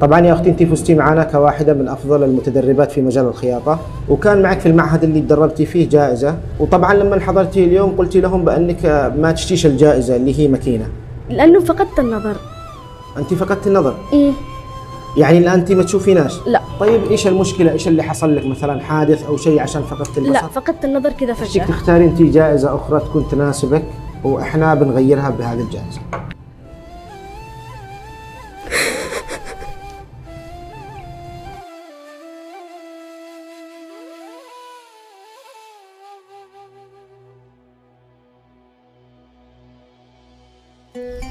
طبعا يا أختي أنت فزتي معنا كواحدة من أفضل المتدربات في مجال الخياطة، وكان معك في المعهد اللي تدربتي فيه جائزة، وطبعا لما حضرتي اليوم قلتي لهم بأنك ما تشتيش الجائزة اللي هي ماكينة. لأنه فقدت النظر. أنت فقدت النظر؟ إيه. يعني الآن أنت ما تشوفيناش؟ لا. طيب إيش المشكلة؟ إيش اللي حصل لك، مثلا حادث أو شيء عشان فقدت البصر؟ لا، فقدت النظر كذا فجأة. بدك تختاري أنت جائزة أخرى تكون تناسبك وإحنا بنغيرها بهذه الجائزة.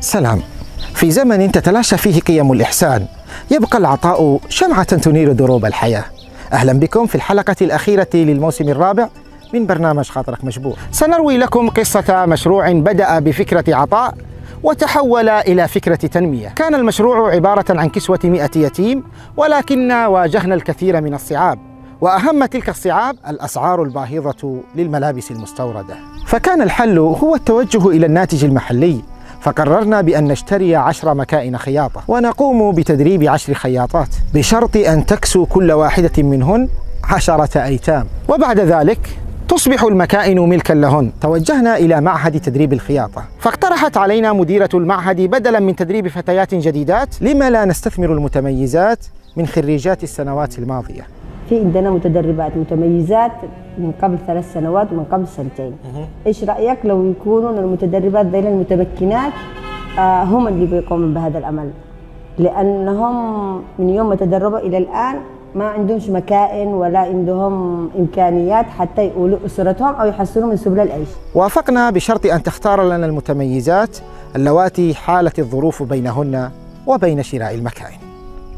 سلام. في زمن تتلاشى فيه قيم الإحسان يبقى العطاء شمعة تنير دروب الحياة. أهلا بكم في الحلقة الأخيرة للموسم الرابع من برنامج خاطرك مجبور. سنروي لكم قصة مشروع بدأ بفكرة عطاء وتحول إلى فكرة تنمية. كان المشروع عبارة عن كسوة 100 يتيم، ولكن واجهنا الكثير من الصعاب، وأهم تلك الصعاب الأسعار الباهظة للملابس المستوردة. فكان الحل هو التوجه إلى الناتج المحلي، فقررنا بأن نشتري 10 مكائن خياطة ونقوم بتدريب 10 خياطات بشرط أن تكسو كل واحدة منهن 10 أيتام، وبعد ذلك تصبح المكائن ملكا لهن. توجهنا إلى معهد تدريب الخياطة، فاقترحت علينا مديرة المعهد بدلا من تدريب فتيات جديدات لما لا نستثمر المتميزات من خريجات السنوات الماضية. في عندنا متدربات متميزات من قبل 3 سنوات ومن قبل 2 سنين. ايش رايك لو يكونوا المتدربات ذيل المتمكنات هم اللي بيقوموا بهذا العمل، لانهم من يوم ما تدربوا الى الان ما عندهمش مكائن ولا عندهم امكانيات حتى يقولوا اسرتهم او يحسنوا من سبل العيش. وافقنا بشرط ان تختار لنا المتميزات اللواتي حالت الظروف بينهن وبين شراء المكائن.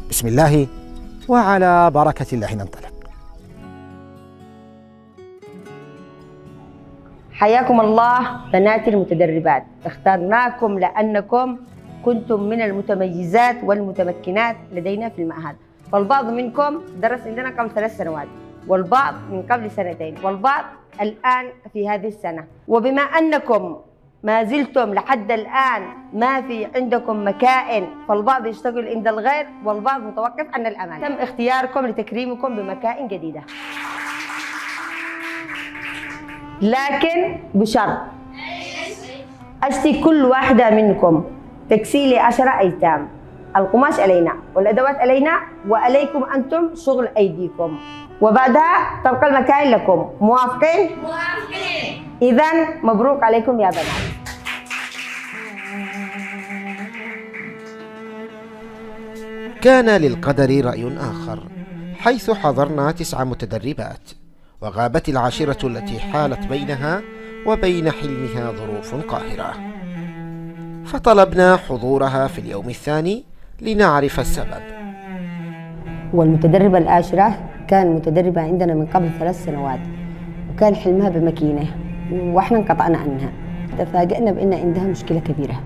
بسم الله وعلى بركة الله ننطلق. حياكم الله بنات المتدربات، اخترناكم لأنكم كنتم من المتميزات والمتمكنات لدينا في المعهد، والبعض منكم درس عندنا قبل 3 سنوات، والبعض من قبل 2 والبعض الآن في هذه السنة. وبما أنكم ما زلتم لحد الآن ما في عندكم مكائن، فالبعض يشتغل عند الغير والبعض متوقف عن العمل. تم اختياركم لتكريمكم بمكائن جديدة، لكن بشرط أشتي كل واحدة منكم تكسيلي 10 أيتام. القماش علينا والأدوات علينا، وعليكم أنتم شغل أيديكم، وبعدها تبقى المكائن لكم. موافقين؟ موافقين. إذن مبروك عليكم يا بنات. كان للقدر رأي آخر، حيث حضرنا 9 متدربات، وغابت العاشرة التي حالت بينها وبين حلمها ظروف قاهرة، فطلبنا حضورها في اليوم الثاني لنعرف السبب. والمتدربة العاشرة كان متدربة عندنا من قبل 3 سنوات، وكان حلمها بماكينة واحنا انقطعنا عنها. تفاجئنا بأن عندها مشكلة كبيرة.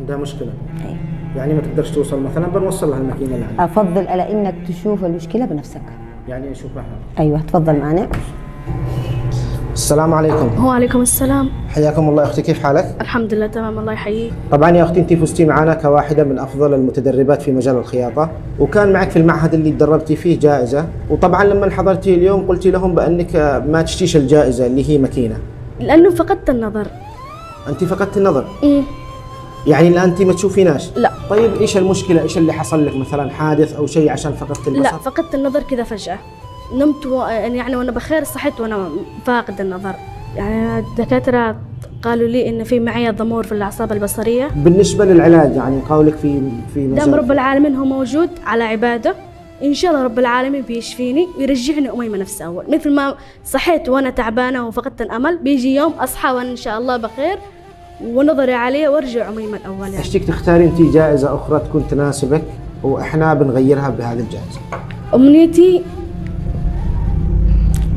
عندها مشكلة؟ أي. يعني ما تقدرش توصل، مثلا بنوصل لها الماكينة اللي عندها. أفضل على إنك تشوف المشكلة بنفسك. يعني أشوفها. أيوة تفضل معنا. السلام عليكم. وعليكم السلام. حياكم الله أختي، كيف حالك؟ الحمد لله تمام، الله يحييك. طبعا يا أختي أنت فزتي معنا كواحدة من أفضل المتدربات في مجال الخياطة، وكان معك في المعهد اللي تدربتي فيه جائزة، وطبعا لما حضرتي اليوم قلتي لهم بأنك ما تشتيش الجائزة اللي هي ماكينة. لأنه فقدت النظر. أنت فقدت النظر؟ إيه. يعني الآن أنت ما تشوفيناش؟ لا. طيب إيش المشكلة؟ إيش اللي حصل لك، مثلا حادث أو شيء عشان فقدت البصر؟ لا، فقدت النظر كذا فجأة. نمت يعني وأنا بخير صحيت وأنا فاقد النظر. يعني الدكاترة قالوا لي إن في معي ضمور في الأعصاب البصرية. بالنسبة للعلاج يعني قولك في دام رب العالمين هو موجود على عباده، إن شاء الله رب العالمين بيشفيني ويرجعني أميمة نفس أول. مثل ما صحيت وأنا تعبانة وفقدت الأمل، بيجي يوم أصحى وأنا إن شاء الله بخير ونظري عليه وارجع أميمة الأول. يعني اشتيك تختاري أنت جائزة أخرى تكون تناسبك وإحنا بنغيرها بهذه الجائزة. أمنيتي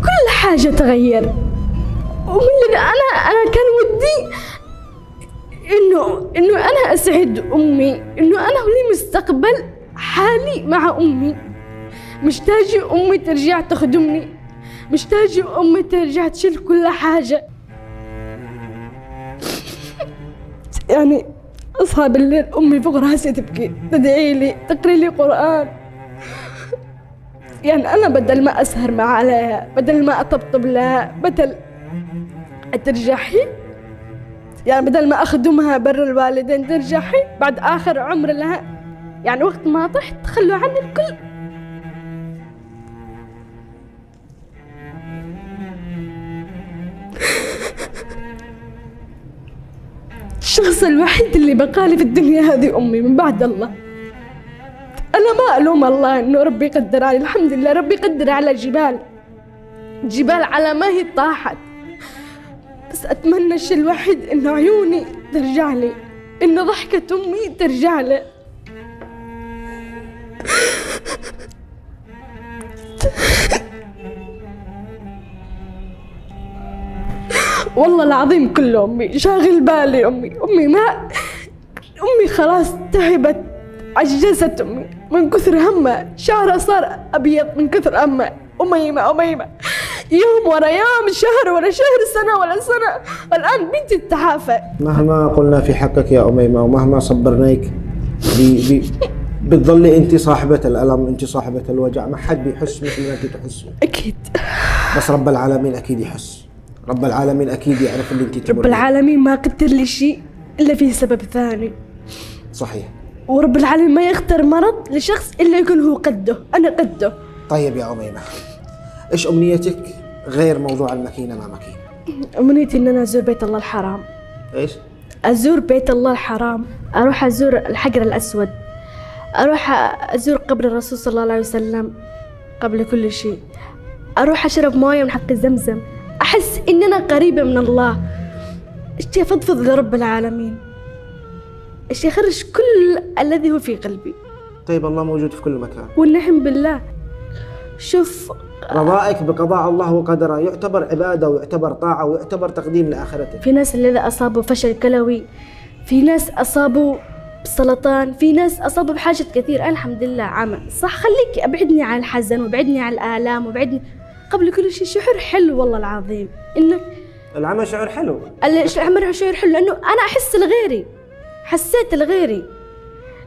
كل حاجة تغير، ومن أنا كان ودي إنه أنا أسعد أمي، إنه أنا لي مستقبل حالي مع أمي. مشتاجة أمي ترجع تخدمني، مشتاجة أمي ترجع تشيل كل حاجة. يعني أصحى بالليل أمي فوق راسي تبكي، تدعي لي، تقري لي قرآن، يعني أنا بدل ما أسهر مع عليها، بدل ما أطبطب لها، بدل ترجعي، يعني بدل ما أخدمها بر الوالدين ترجعي بعد آخر عمر لها، يعني وقت ما طحت تخلوا عني الكل. الشخص الوحيد اللي بقالي في الدنيا هذه أمي من بعد الله. أنا ما ألوم الله إنه ربي قدر علي، الحمد لله ربي قدر على جبال على ما هي طاحت، بس أتمنى الشيء الوحيد إنه عيوني ترجع لي، إنه ضحكة أمي ترجع لي. والله العظيم كله أمي شاغل بالي. أمي خلاص تعبت، عجزت أمي من كثر همها، شعرها صار أبيض من كثر همها. أميمة يوم ورا يوم، شهر ورا شهر، سنة ورا سنة، والآن بنتي تتعافى. مهما قلنا في حقك يا أميمة ومهما صبرناك بتظلي أنت صاحبة الألم، أنت صاحبة الوجع، ما حد بيحس مثل ما أنت تحسي. أكيد، بس رب العالمين أكيد يحس، رب العالمين أكيد يعرف اللي أنت تمر. رب العالمين ما قدر لي شيء إلا فيه سبب ثاني. صحيح. ورب العالمين ما يختار مرض لشخص إلا يكون هو قده، أنا قده. طيب يا أميمة، إيش أمنيتك غير موضوع الماكينة ما ماكينة؟ أمنيتي إن أنا أزور بيت الله الحرام. إيش؟ أزور بيت الله الحرام، أروح أزور الحجر الأسود، أروح أزور قبر الرسول صلى الله عليه وسلم قبل كل شيء، أروح أشرب موية من حق زمزم، أحس إن أنا قريبة من الله، أشتي أفضفض لرب العالمين، أشتي أخرج كل الذي هو في قلبي. طيب الله موجود في كل مكان، والنعم بالله. شوف، رضائك بقضاء الله وقدره يعتبر عبادة ويعتبر طاعة ويعتبر تقديم لآخرتك. في ناس الذي أصابوا فشل كلوي، في ناس أصابوا بسرطان، في ناس أصابوا بحاجات كثير، الحمد لله عمى صح. خليك أبعدني عن الحزن وابعدني عن الآلام وابعدني قبل كل شيء. شعور حلو والله العظيم، إنه العمى شعور حلو. العمى شعور حلو، لأنه أنا أحس لغيري، حسيت لغيري،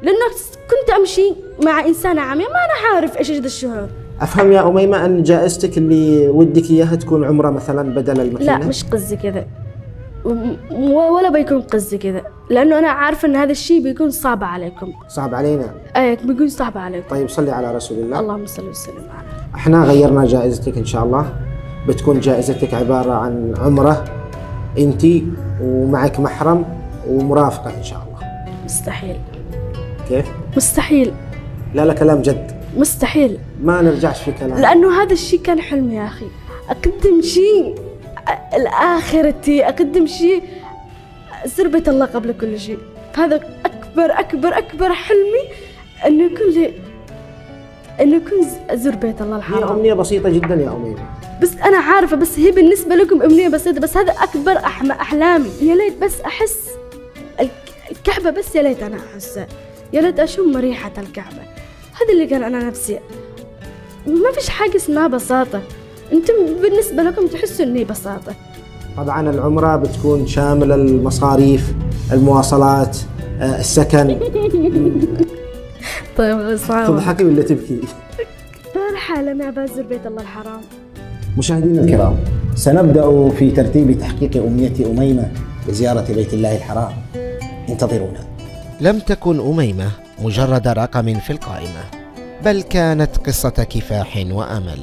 لأنه كنت أمشي مع إنسانة عمياء ما أنا عارف إيش هذا الشعور. أفهم يا أميمة أن جائزتك اللي ودك إياها تكون عمرة مثلا بدل الماكينة؟ لا مش قصدي كذا، ولا بيكون قصدي كذا، لأنه أنا عارفة أن هذا الشيء بيكون صعب عليكم. صعب علينا؟ بيكون صعب عليكم. طيب صلي على رسول الله. اللهم صل وسلم عليه. احنا غيرنا جائزتك إن شاء الله، بتكون جائزتك عبارة عن عمرة أنتي ومعك محرم ومرافقة إن شاء الله. مستحيل. كيف؟ مستحيل. لا كلام جد. مستحيل. ما نرجعش في كلام. لأنه هذا الشيء كان حلم يا أخي، أقدم شيء الآخرتي، أقدم شيء أزور بيت الله قبل كل شيء. هذا أكبر حلمي، إنه يكون أزور بيت الله الحرام. هي أمنية بسيطة جدا يا أميمة، بس أنا عارفة، بس هي بالنسبة لكم أمنية بسيطة، بس هذا أكبر أحلامي. يا ليت بس أحس الكعبة، بس يا ليت أنا أحسها، يا ليت أشم ريحة الكعبة. هذا اللي كان أنا نفسي. ما فيش حاجة اسمها بساطة، أنتم بالنسبة لكم تحسوا إني بساطة. طبعا العمرة بتكون شاملة المصاريف، المواصلات، السكن. طيب صعب. تضحكي ولا تبكي؟ فرحة لما بزور بيت الله الحرام. مشاهدينا الكرام، سنبدأ في ترتيب تحقيق أمنية أميمة بزيارة بيت الله الحرام، انتظرونا. لم تكن أميمة مجرد رقم في القائمة، بل كانت قصة كفاح وأمل.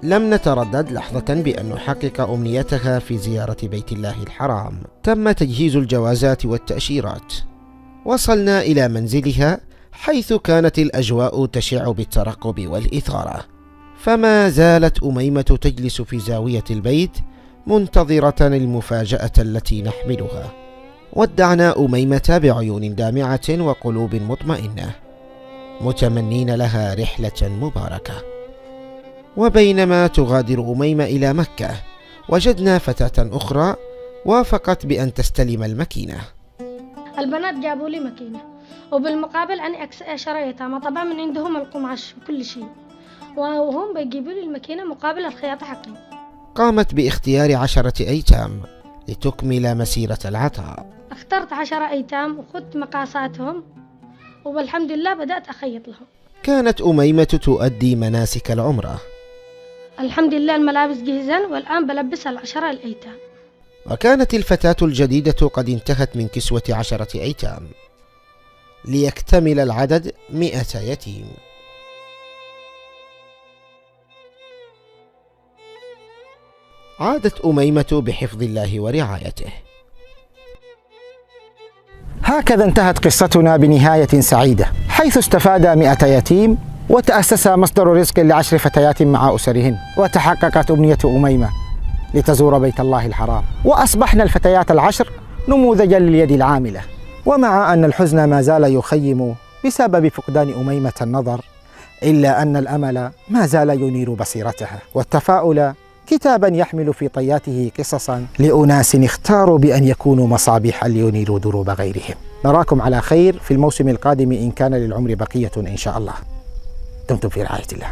لم نتردد لحظة بأن نحقق أمنيتها في زيارة بيت الله الحرام. تم تجهيز الجوازات والتأشيرات، وصلنا إلى منزلها حيث كانت الأجواء تشع بالترقب والإثارة. فما زالت أميمة تجلس في زاوية البيت منتظرة المفاجأة التي نحملها. ودعنا أميمة بعيون دامعة وقلوب مطمئنة، متمنين لها رحلة مباركة. وبينما تغادر أميمة إلى مكة، وجدنا فتاة أخرى وافقت بأن تستلم الماكينة. البنات جابوا لي ماكينة، وبالمقابل أنا شريتها، ما طبعا من عندهم القماش وكل شيء، وهم بيجيبوا لي الماكينة مقابل الخياطة حقي. قامت باختيار 10 أيتام لتكمل مسيرة العطاء. اخترت 10 أيتام وخذت مقاساتهم، والحمد لله بدأت أخيط لهم. كانت أميمة تؤدي مناسك العمرة. الحمد لله الملابس جهزا، والآن بلبسها 10 الأيتام. وكانت الفتاة الجديدة قد انتهت من كسوة 10 أيتام ليكتمل العدد 100 يتيم. عادت أميمة بحفظ الله ورعايته. هكذا انتهت قصتنا بنهاية سعيدة، حيث استفاد 100 يتيم وتأسس مصدر رزق ل10 فتيات مع أسرهن، وتحققت أمنية أميمة لتزور بيت الله الحرام، وأصبحن الفتيات ال10 نموذجا لليد العاملة. ومع أن الحزن ما زال يخيم بسبب فقدان أميمة النظر، إلا أن الأمل ما زال ينير بصيرتها، والتفاؤل كتابا يحمل في طياته قصصا لأناس اختاروا بأن يكونوا مصابيح لينيروا دروب غيرهم. نراكم على خير في الموسم القادم إن كان للعمر بقية إن شاء الله. دمتم في رعاية الله.